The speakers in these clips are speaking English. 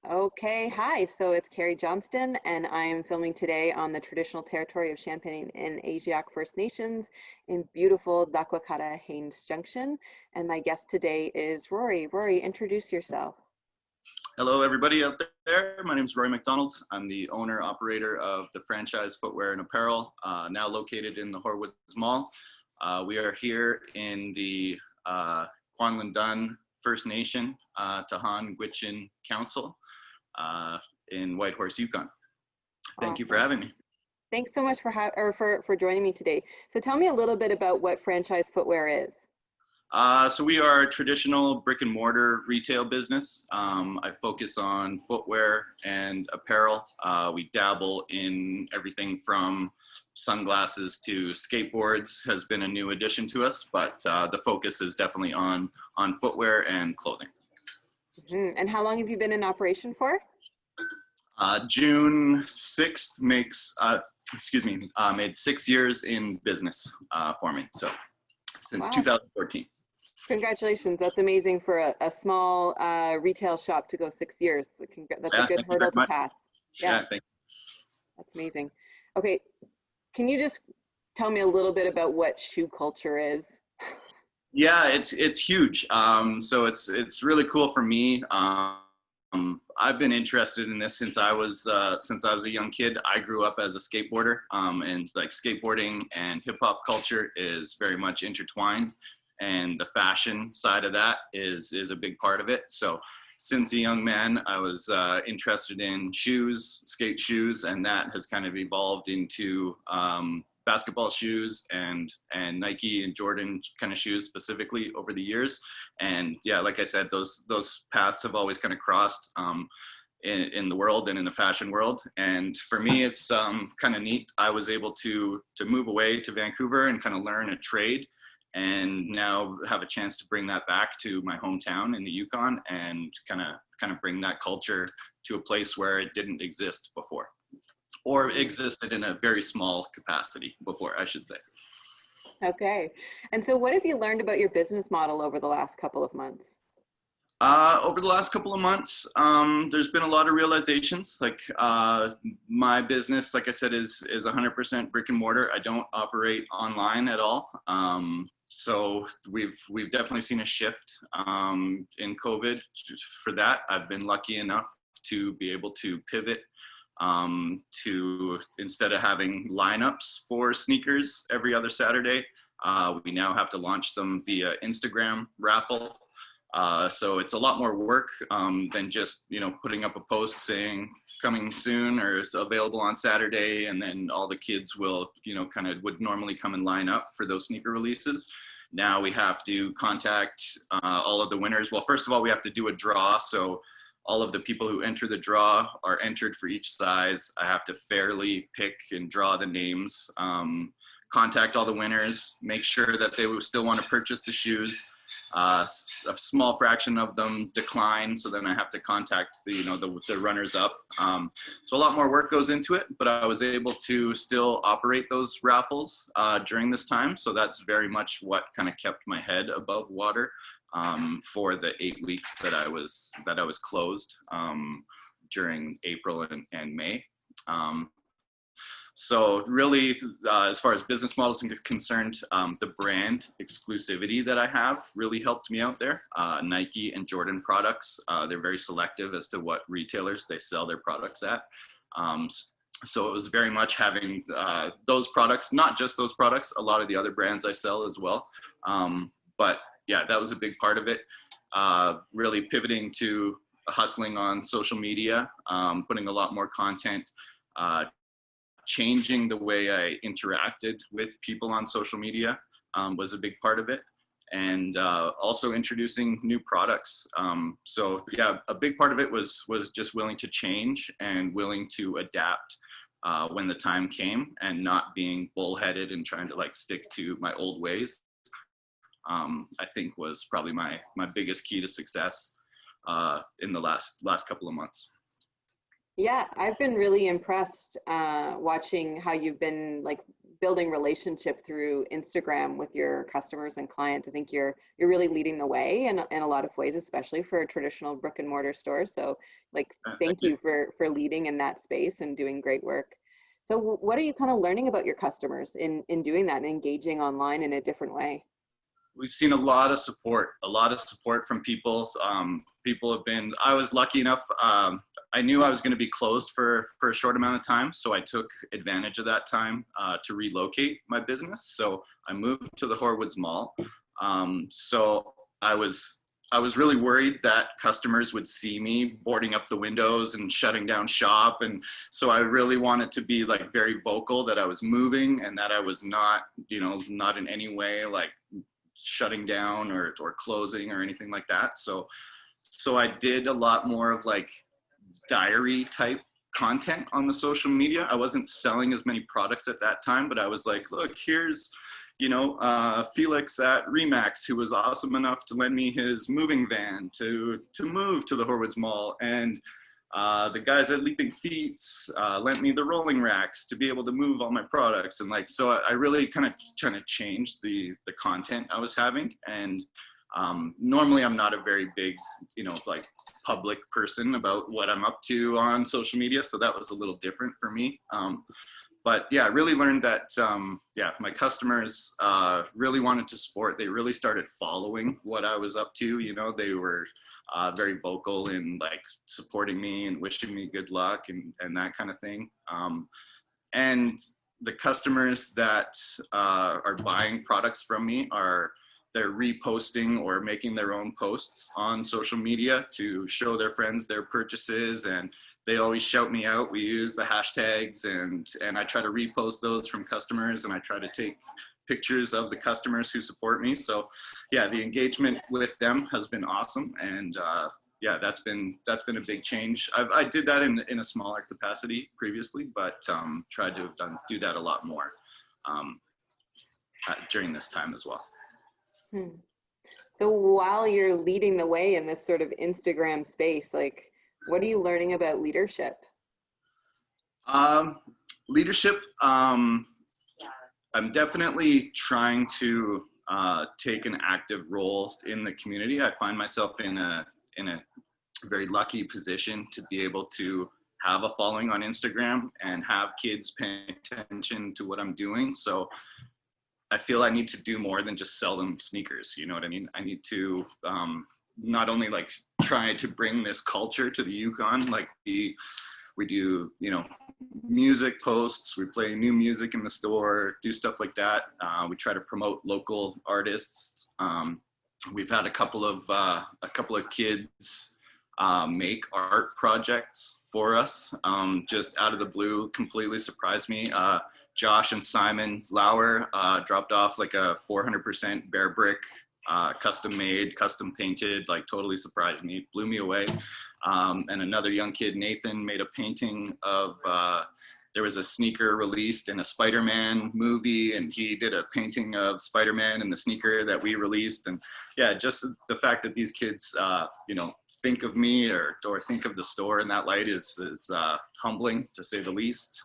Okay, hi. So it's Carrie Johnston, and I'm filming today on the traditional territory of Champagne and Asiac First Nations in beautiful Dakwakata Haines Junction. And my guest today is Rory. Rory, introduce yourself. Hello, everybody out there. My name is Rory MacDonald. I'm the owner operator of the franchise Footwear and Apparel, now located in the Horwoods Mall. We are here in the Kwanlin Dun First Nation, Tahan Gwich'in Council in Whitehorse, Yukon. Thank you for Awesome. having me. Thanks so much for joining me today. So tell me a little bit about what franchise footwear is. So we are a traditional brick and mortar retail business. I focus on footwear and apparel. We dabble in everything from sunglasses to skateboards has been a new addition to us, but the focus is definitely on footwear and clothing. And how long have you been in operation for? June 6th made 6 years in business for me. So since Wow. 2014. Congratulations. That's amazing for a small retail shop to go 6 years. That's a good Thank you hurdle very to much. pass. Yeah, Yeah, thank that's amazing. Okay, can you just tell me a little bit about what shoe culture is? Yeah, it's huge. So it's really cool for me. I've been interested in this since I was a young kid. I grew up as a skateboarder, and like skateboarding and hip hop culture is very much intertwined, and the fashion side of that is a big part of it. So since a young man, I was interested in shoes, skate shoes, and that has kind of evolved into basketball shoes and Nike and Jordan kind of shoes specifically over the years. And yeah, like I said, those paths have always kind of crossed in the world and in the fashion world. And for me, it's kind of neat. I was able to move away to Vancouver and kind of learn a trade, and now have a chance to bring that back to my hometown in the Yukon and kind of bring that culture to a place where it didn't exist before, or existed in a very small capacity before, I should say. Okay, and so what have you learned about your business model over the last couple of months? Over the last couple of months, there's been a lot of realizations. Like my business, like I said, is 100% brick and mortar. I don't operate online at all. So we've definitely seen a shift in COVID. For that, I've been lucky enough to be able to pivot to, instead of having lineups for sneakers every other Saturday, we now have to launch them via Instagram raffle. So it's a lot more work than just, putting up a post saying coming soon or is available on Saturday, and then all the kids will, would normally come and line up for those sneaker releases. Now we have to contact all of the winners. Well, first of all, we have to do a draw. So all of the people who enter the draw are entered for each size. I have to fairly pick and draw the names, contact all the winners, make sure that they will still want to purchase the shoes. A small fraction of them decline, so then I have to contact the runners up. So a lot more work goes into it, but I was able to still operate those raffles during this time. So that's very much what kind of kept my head above water for the 8 weeks that I was closed during April and May. So really, as far as business models are concerned, the brand exclusivity that I have really helped me out there. Nike and Jordan products, they're very selective as to what retailers they sell their products at. So it was very much having those products, not just those products, a lot of the other brands I sell as well. But yeah, that was a big part of it. Really pivoting to hustling on social media, putting a lot more content, changing the way I interacted with people on social media was a big part of it. And also introducing new products. So yeah, a big part of it was just willing to change and willing to adapt when the time came, and not being bullheaded and trying to stick to my old ways. I think was probably my biggest key to success in the last couple of months. Yeah, I've been really impressed watching how you've been like building relationship through Instagram with your customers and clients. I think you're really leading the way in a lot of ways, especially for a traditional brick and mortar store. So like Thank thank you. you for leading in that space and doing great work. So what are you kind of learning about your customers in doing that and engaging online in a different way? We've seen a lot of support from people. People have been, I was lucky enough, I knew I was going to be closed for a short amount of time. So I took advantage of that time to relocate my business. So I moved to the Horwoods Mall. So I was really worried that customers would see me boarding up the windows and shutting down shop. And so I really wanted to be like very vocal that I was moving and that I was not, not in any way like shutting down or closing or anything like that. So I did a lot more of like diary type content on the social media. I wasn't selling as many products at that time, but I was like, look, here's, Felix at Remax, who was awesome enough to lend me his moving van to move to the Horwoods Mall. And the guys at Leaping Feets lent me the rolling racks to be able to move all my products. And like, so I really kind of trying to change the content I was having. And normally I'm not a very big, like public person about what I'm up to on social media. So that was a little different for me. But yeah, I really learned that, my customers really wanted to support. They really started following what I was up to. They were very vocal in like supporting me and wishing me good luck and that kind of thing. And the customers that are buying products from me they're reposting or making their own posts on social media to show their friends their purchases, and they always shout me out. We use the hashtags and I try to repost those from customers, and I try to take pictures of the customers who support me. So yeah, the engagement with them has been awesome. And that's been a big change. I did that in a smaller capacity previously, but tried to do that a lot more during this time as well. Hmm. So while you're leading the way in this sort of Instagram space, like what are you learning about leadership? Leadership, I'm definitely trying to take an active role in the community. I find myself in a very lucky position to be able to have a following on Instagram and have kids paying attention to what I'm doing. So I feel I need to do more than just sell them sneakers. You know what I mean? I need to not only like try to bring this culture to the Yukon, like we do, music posts, we play new music in the store, do stuff like that. We try to promote local artists. We've had a couple of kids make art projects for us, just out of the blue, completely surprised me. Josh and Simon Lauer dropped off like a 400% bare brick, custom made, custom painted, like totally surprised me, blew me away. And another young kid, Nathan, made a painting of, there was a sneaker released in a Spider-Man movie, and he did a painting of Spider-Man in the sneaker that we released. And yeah, just the fact that these kids, think of me or think of the store in that light is humbling, to say the least.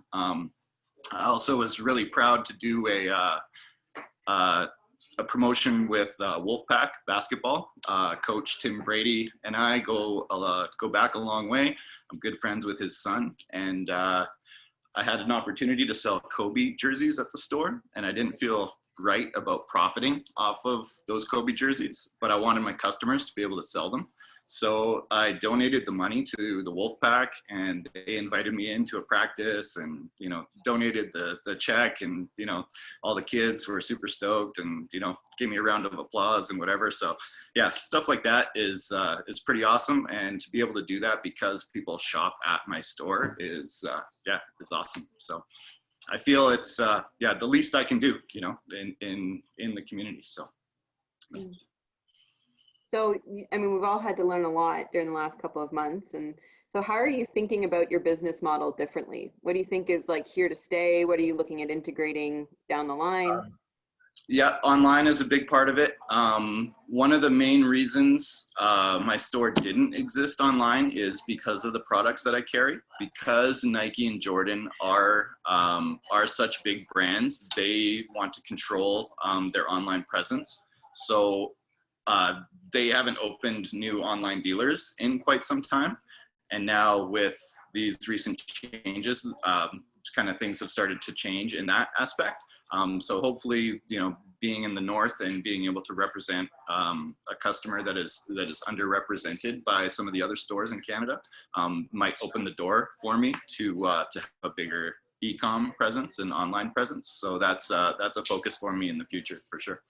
I also was really proud to do a promotion with Wolfpack basketball. Coach Tim Brady and I go back a long way. I'm good friends with his son, and I had an opportunity to sell Kobe jerseys at the store, and I didn't feel right about profiting off of those Kobe jerseys, but I wanted my customers to be able to sell them. So I donated the money to the Wolfpack, and they invited me into a practice and, donated the check, and, all the kids were super stoked and, gave me a round of applause and whatever. So yeah, stuff like that is pretty awesome. And to be able to do that because people shop at my store is awesome. So I feel it's, the least I can do, in the community. So. So, I mean, we've all had to learn a lot during the last couple of months. And so how are you thinking about your business model differently? What do you think is like here to stay? What are you looking at integrating down the line? Yeah, online is a big part of it. One of the main reasons my store didn't exist online is because of the products that I carry. Because Nike and Jordan are such big brands, they want to control their online presence. So they haven't opened new online dealers in quite some time. And now with these recent changes, kind of things have started to change in that aspect. So hopefully, being in the north and being able to represent a customer that is underrepresented by some of the other stores in Canada might open the door for me to have a bigger e-com presence and online presence. So that's a focus for me in the future for sure.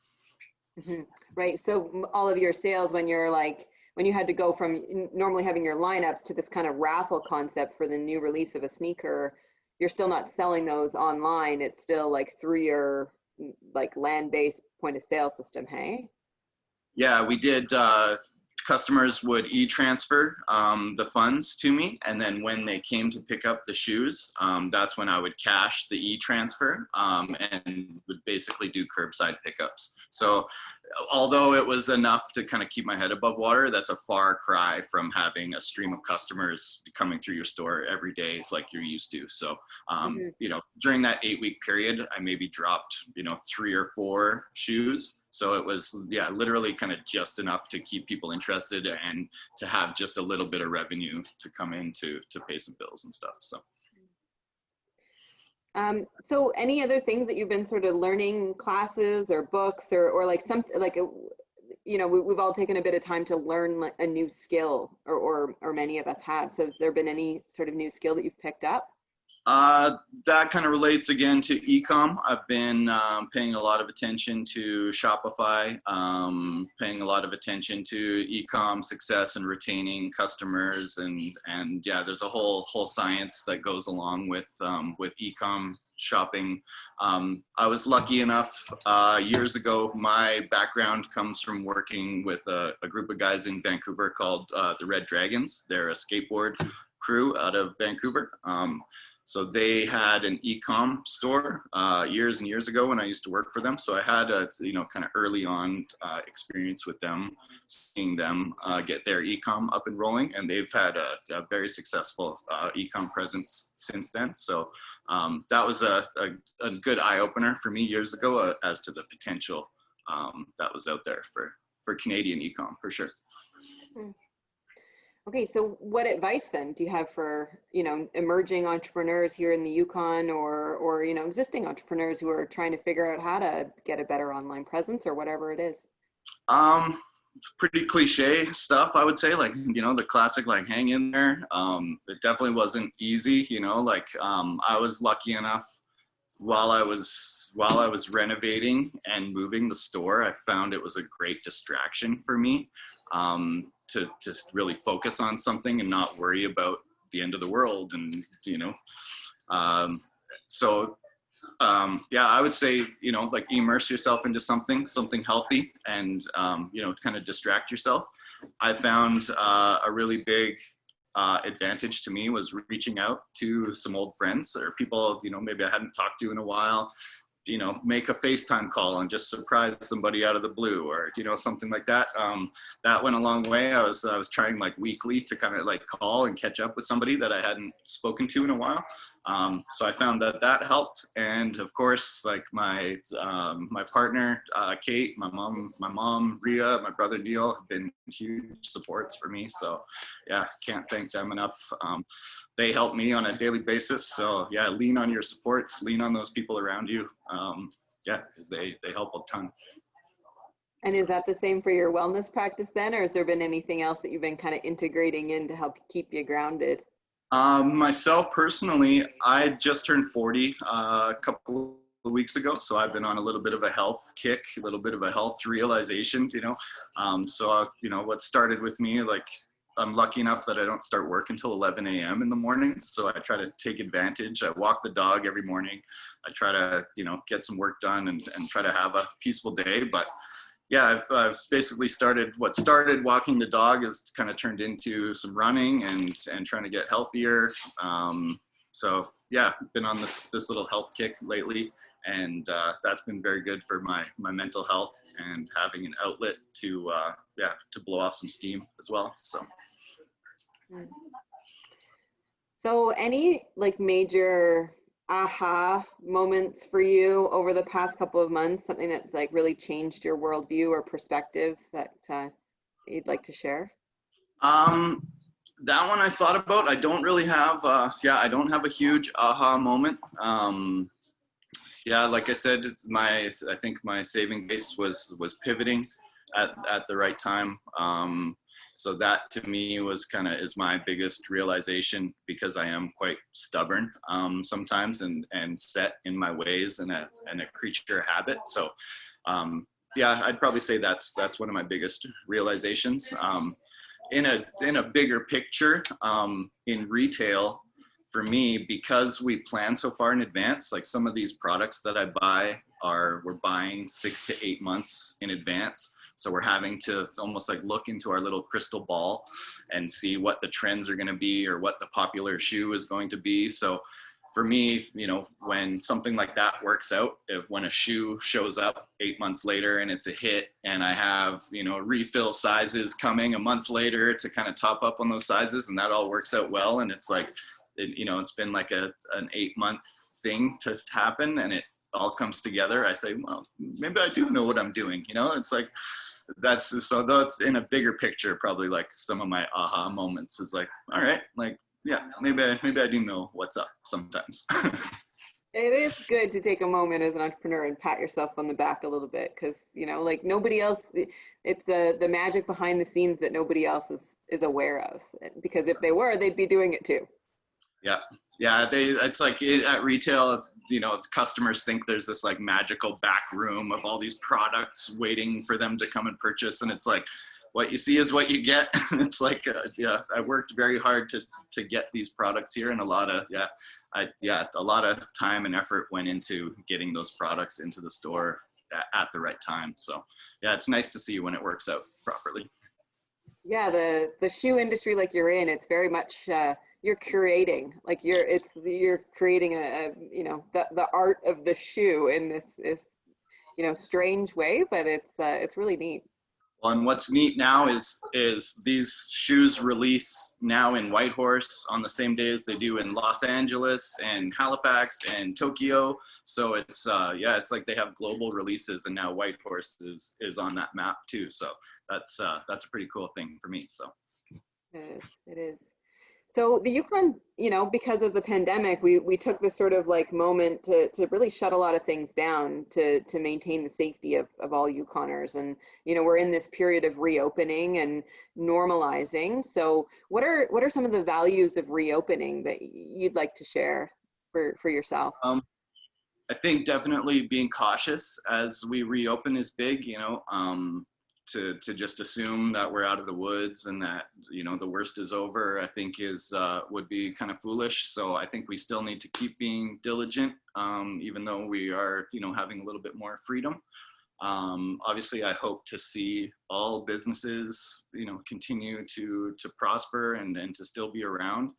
Mm-hmm. Right. So all of your sales, when you had to go from normally having your lineups to this kind of raffle concept for the new release of a sneaker, you're still not selling those online. It's still like through your land-based point of sale system. Hey? Yeah, we did. Customers would e-transfer the funds to me, and then when they came to pick up the shoes, that's when I would cash the e-transfer and would basically do curbside pickups. So although it was enough to kind of keep my head above water, that's a far cry from having a stream of customers coming through your store every day like you're used to. So during that 8-week period, I maybe dropped 3 or 4 shoes. So it was, literally kind of just enough to keep people interested and to have just a little bit of revenue to come in to pay some bills and stuff. So any other things that you've been sort of learning, classes or books or like something like, we've all taken a bit of time to learn a new skill or many of us have. So has there been any sort of new skill that you've picked up? That kind of relates again to e-com. I've been paying a lot of attention to Shopify, paying a lot of attention to e-com success and retaining customers, and yeah, there's a whole science that goes along with e-com shopping. I was lucky enough years ago. My background comes from working with a group of guys in Vancouver called the Red Dragons. They're a skateboard crew out of Vancouver. So they had an e-com store years and years ago when I used to work for them. So I had a kind of early on experience with them, seeing them get their e-com up and rolling, and they've had a very successful e-com presence since then. So that was a good eye opener for me years ago as to the potential that was out there for Canadian e-com for sure. Okay, so what advice then do you have for, emerging entrepreneurs here in the Yukon or existing entrepreneurs who are trying to figure out how to get a better online presence or whatever it is? Pretty cliche stuff, I would say, the classic, hang in there. It definitely wasn't easy, I was lucky enough while I was renovating and moving the store, I found it was a great distraction for me. To just really focus on something and not worry about the end of the world. And, I would say, immerse yourself into something healthy and, kind of distract yourself. I found a really big advantage to me was reaching out to some old friends or people, maybe I hadn't talked to in a while. Make a FaceTime call and just surprise somebody out of the blue or, something like that. That went a long way. I was trying weekly to kind of call and catch up with somebody that I hadn't spoken to in a while. So I found that helped. And of course, my partner, Kate, my mom, Rhea, my brother, Neil have been huge supports for me. So yeah, can't thank them enough. They help me on a daily basis. So yeah, lean on your supports, lean on those people around you. Because they help a ton. And is that the same for your wellness practice then, or has there been anything else that you've been kind of integrating in to help keep you grounded? Myself personally, I just turned 40 a couple of weeks ago. So I've been on a little bit of a health kick, a little bit of a health realization, what started with me, I'm lucky enough that I don't start work until 11 a.m. in the morning. So I try to take advantage. I walk the dog every morning. I try to, get some work done and try to have a peaceful day. But yeah, I've basically started walking the dog has kind of turned into some running and trying to get healthier. So yeah, been on this little health kick lately. and that's been very good for my mental health and having an outlet to to blow off some steam as well. So. Mm. So any like major aha moments for you over the past couple of months, something that's like really changed your worldview or perspective that you'd like to share? Um, that one I thought about. I don't really have, I don't have a huge aha moment. Like I said, I think my saving base was pivoting at the right time. So that to me was is my biggest realization, because I am quite stubborn sometimes and set in my ways and a creature of habit. So I'd probably say that's one of my biggest realizations. In a bigger picture, in retail, for me, because we plan so far in advance, like some of these products that I buy we're buying 6 to 8 months in advance. So we're having to almost like look into our little crystal ball and see what the trends are going to be or what the popular shoe is going to be. So for me, when something like that works out, when a shoe shows up 8 months later and it's a hit, and I have, refill sizes coming a month later to kind of top up on those sizes, and that all works out well, and it's like, it's been like an 8-month thing to happen, and it all comes together. I say, well, maybe I do know what I'm doing. It's like, that's in a bigger picture, probably like some of my aha moments is like, all right, like, yeah, maybe I do know what's up sometimes. It is good to take a moment as an entrepreneur and pat yourself on the back a little bit, because like nobody else, it's the magic behind the scenes that nobody else is aware of, because if they were, they'd be doing it too. Yeah, it's like at retail, customers think there's this like magical back room of all these products waiting for them to come and purchase, and it's like, what you see is what you get. It's like, I worked very hard to get these products here, and a lot of time and effort went into getting those products into the store at the right time. So yeah, it's nice to see when it works out properly. Yeah, the shoe industry, like you're in, it's very much you're curating, like you're creating the art of the shoe in this strange way, but it's really neat. Well, and what's neat now is these shoes release now in Whitehorse on the same day as they do in Los Angeles and Halifax and Tokyo. So it's it's like they have global releases, and now Whitehorse is on that map too. So that's a pretty cool thing for me. So it is. So the Yukon, because of the pandemic, we took this sort of like moment to really shut a lot of things down to maintain the safety of all Yukoners. And, we're in this period of reopening and normalizing. So what are some of the values of reopening that you'd like to share for yourself? I think definitely being cautious as we reopen is big, to just assume that we're out of the woods and that, the worst is over, I think would be kind of foolish. So I think we still need to keep being diligent, even though we are, having a little bit more freedom. Obviously, I hope to see all businesses, continue to prosper and to still be around.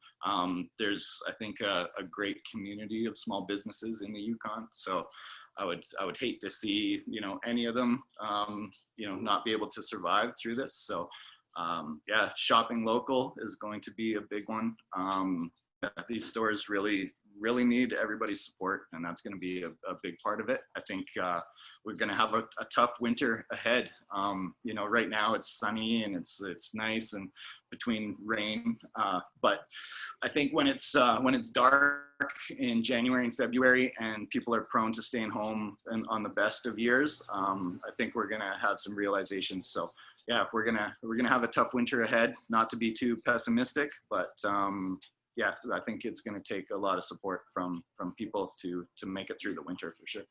There's, I think, a great community of small businesses in the Yukon. So I would hate to see, any of them, not be able to survive through this. So shopping local is going to be a big one. These stores really need everybody's support, and that's going to be a big part of it. I think we're going to have a tough winter ahead. Right now it's sunny and it's nice and between rain, but I think when it's dark in January and February and people are prone to staying home and on the best of years, I think we're going to have some realizations. So yeah, we're gonna have a tough winter ahead. Not to be too pessimistic, but I think it's going to take a lot of support from people to make it through the winter for sure.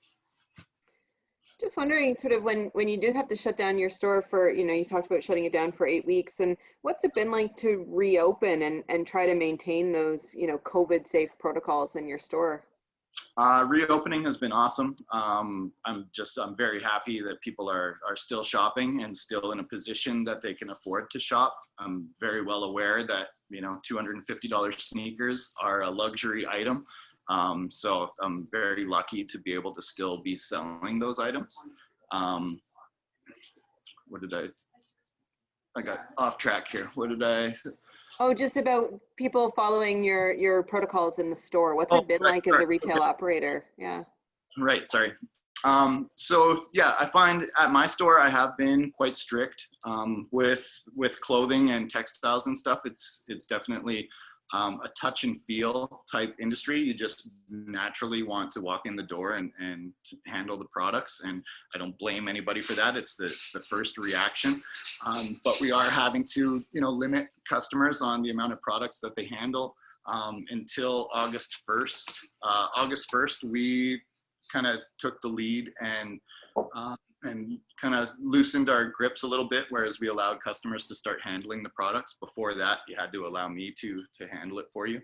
Just wondering, sort of when you did have to shut down your store for, you talked about shutting it down for 8 weeks, and what's it been like to reopen and try to maintain those, COVID safe protocols in your store? Reopening has been awesome. I'm very happy that people are still shopping and still in a position that they can afford to shop. I'm very well aware that, $250 sneakers are a luxury item. So I'm very lucky to be able to still be selling those items. What did I got off track here. What did I? Oh, just about people following your protocols in the store. What's Oh, it been right, like as a retail operator? Yeah. right. Sorry. So yeah, I find at my store I have been quite strict with clothing and textiles and stuff. It's definitely a touch and feel type industry. You just naturally want to walk in the door and to handle the products, and I don't blame anybody for that. It's the first reaction, but we are having to limit customers on the amount of products that they handle until August 1st. August 1st, we kind of took the lead and kind of loosened our grips a little bit, whereas we allowed customers to start handling the products. Before that, you had to allow me to handle it for you.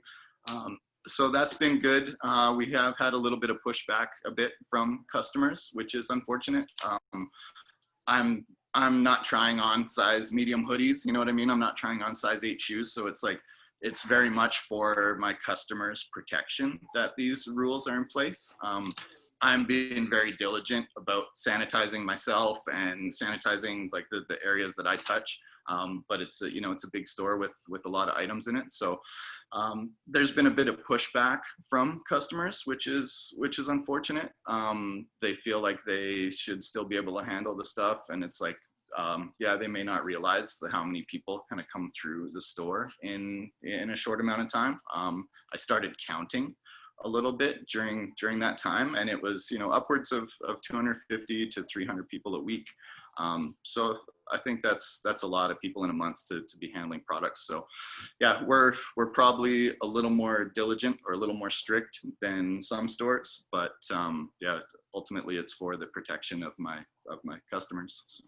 So that's been good. We have had a little bit of pushback a bit from customers, which is unfortunate. I'm not trying on size medium hoodies, you know what I mean? I'm not trying on size 8 shoes, so it's like, it's very much for my customers' protection that these rules are in place. I'm being very diligent about sanitizing myself and sanitizing like the areas that I touch. But it's it's a big store with a lot of items in it. So there's been a bit of pushback from customers, which is unfortunate. They feel like they should still be able to handle the stuff, and it's like, yeah, they may not realize how many people kind of come through the store in a short amount of time. I started counting a little bit during that time, and it was upwards of 250 to 300 people a week. So I think that's a lot of people in a month to be handling products. So yeah, we're probably a little more diligent or a little more strict than some stores, but yeah, ultimately it's for the protection of my customers. So.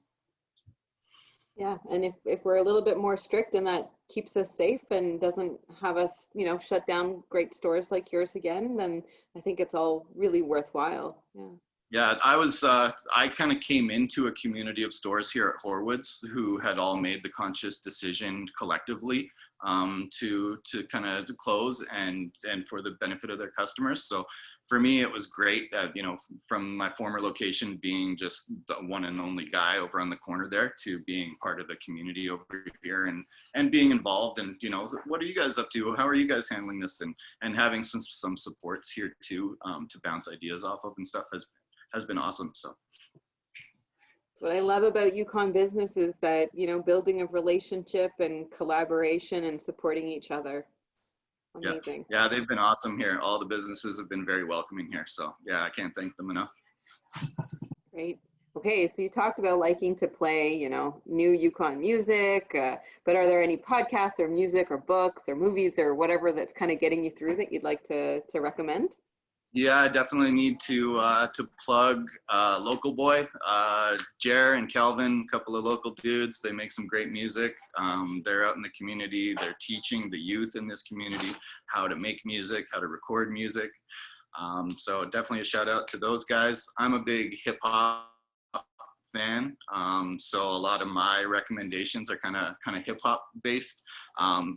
Yeah, and if we're a little bit more strict and that keeps us safe and doesn't have us, shut down great stores like yours again, then I think it's all really worthwhile. Yeah. Yeah, I kind of came into a community of stores here at Horwoods who had all made the conscious decision collectively to kind of close and for the benefit of their customers. So for me, it was great that, from my former location being just the one and only guy over on the corner there to being part of the community over here and being involved and, what are you guys up to? How are you guys handling this? And having some supports here too to bounce ideas off of and stuff has been awesome. So what I love about Yukon business is that, building a relationship and collaboration and supporting each other. Amazing. Yeah, they've been awesome here. All the businesses have been very welcoming here. So yeah, I can't thank them enough. Great. Okay, so you talked about liking to play, new Yukon music, but are there any podcasts or music or books or movies or whatever that's kind of getting you through that you'd like to recommend? Yeah, I definitely need to plug Local Boy, Jer and Kelvin, a couple of local dudes. They make some great music. They're out in the community. They're teaching the youth in this community how to make music, how to record music. So definitely a shout out to those guys. I'm a big hip hop fan, so a lot of my recommendations are kind of hip hop based.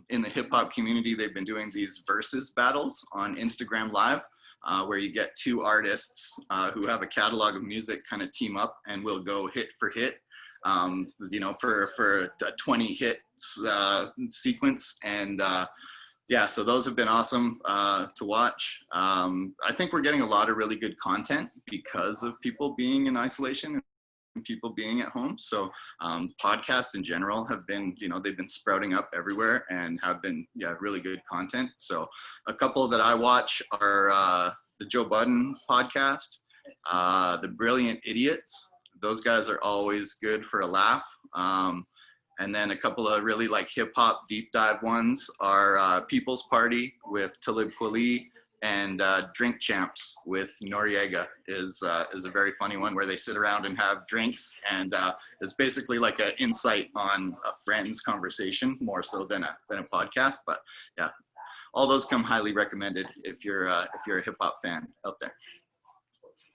In the hip hop community, they've been doing these versus battles on Instagram Live. Where you get two artists who have a catalog of music kind of team up and we'll go hit for hit, for a 20 hit sequence. And yeah, so those have been awesome to watch. I think we're getting a lot of really good content because of people being in isolation and people being at home. So podcasts in general have been, they've been sprouting up everywhere and have been, really good content. So a couple that I watch are the Joe Budden podcast, the Brilliant Idiots. Those guys are always good for a laugh. And then a couple of really like hip hop deep dive ones are People's Party with Talib Kweli and Drink Champs with Noriega is a very funny one where they sit around and have drinks, and it's basically like an insight on a friend's conversation more so than a podcast. But yeah, all those come highly recommended if you're a hip hop fan out there.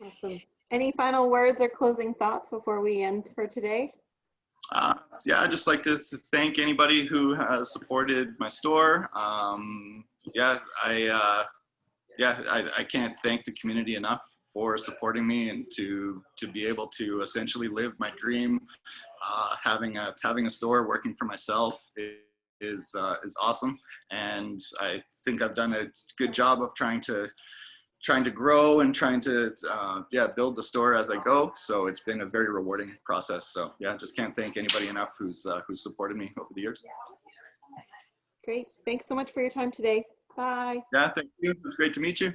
Awesome. Any final words or closing thoughts before we end for today? Yeah, I'd just like to thank anybody who has supported my store. yeah, I can't thank the community enough for supporting me, and to be able to essentially live my dream. Having a store, working for myself is awesome, and I think I've done a good job of trying to grow and trying to build the store as I go. So it's been a very rewarding process. So yeah, just can't thank anybody enough who's supported me over the years. Great. Thanks so much for your time today. Bye. Yeah, thank you. It was great to meet you.